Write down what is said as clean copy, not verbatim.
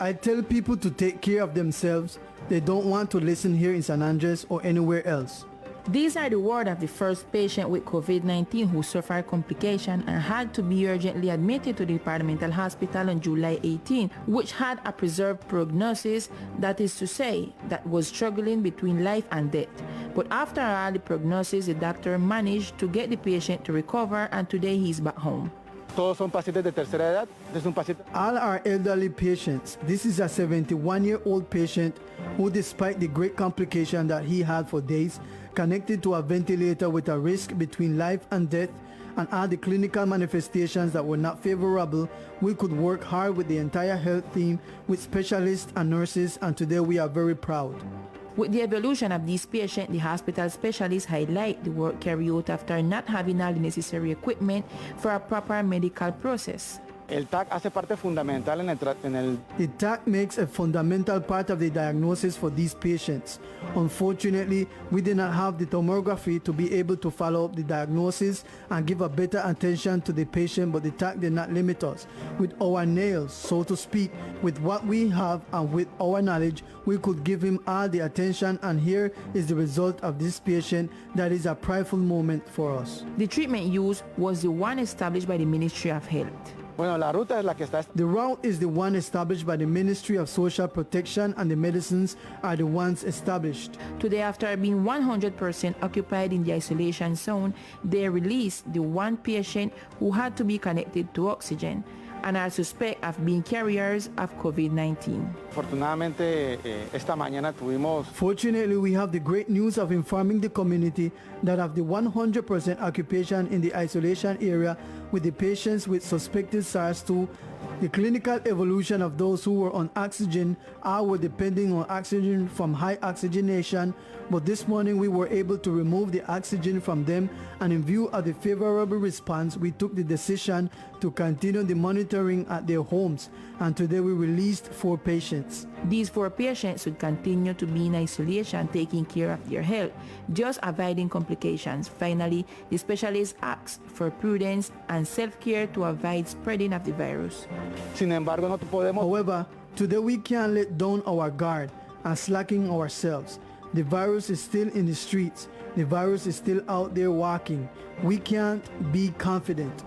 I tell people to take care of themselves. They don't want to listen here in San Andres or anywhere else. These are the words of the first patient with COVID-19 who suffered complications and had to be urgently admitted to the departmental hospital on July 18, which had a preserved prognosis, that is to say, that was struggling between life and death. But after all the prognosis, the doctor managed to get the patient to recover, and today he's back home. Todos son pacientes de tercera edad. Este es un paciente. All are elderly patients. This is a 71-year-old patient who, despite the great complication that he had for days, connected to a ventilator with a risk between life and death, and all the clinical manifestations that were not favorable, we could work hard with the entire health team, with specialists and nurses, and today we are very proud. With the evolution of these patients, the hospital specialists highlight the work carried out after not having all the necessary equipment for a proper medical process. El TAC hace parte fundamental en el The TAC makes a fundamental part of the diagnosis for these patients. Unfortunately, we did not have the tomography to be able to follow up the diagnosis and give a better attention to the patient, but the TAC did not limit us. With our nails, so to speak, with what we have and with our knowledge, we could give him all the attention, and here is the result of this patient. That is a prideful moment for us. The treatment used was the one established by the Ministry of Health. Bueno, la ruta es la que está. The route is the one established by the Ministry of Social Protection, and the medicines are the ones established. Today, after being 100% occupied in the isolation zone, they released the one patient who had to be connected to oxygen and are suspect of being carriers of COVID-19. Afortunadamente, esta mañana tuvimos. Fortunately, we have the great news of informing the community that of the 100% occupation in the isolation area with the patients with suspected SARS-2, the clinical evolution of those who were on oxygen were depending on oxygen from high oxygenation, but this morning we were able to remove the oxygen from them, and in view of the favorable response, we took the decision to continue the monitoring at their homes, and today we released 4 patients. These 4 patients should continue to be in isolation, taking care of their health, just avoiding complications. Finally, the specialists asked for prudence and self-care to avoid spreading of the virus. Sin embargo, no podemos. However, today we can't let down our guard and slacking ourselves. The virus is still in the streets. The virus is still out there walking. We can't be confident.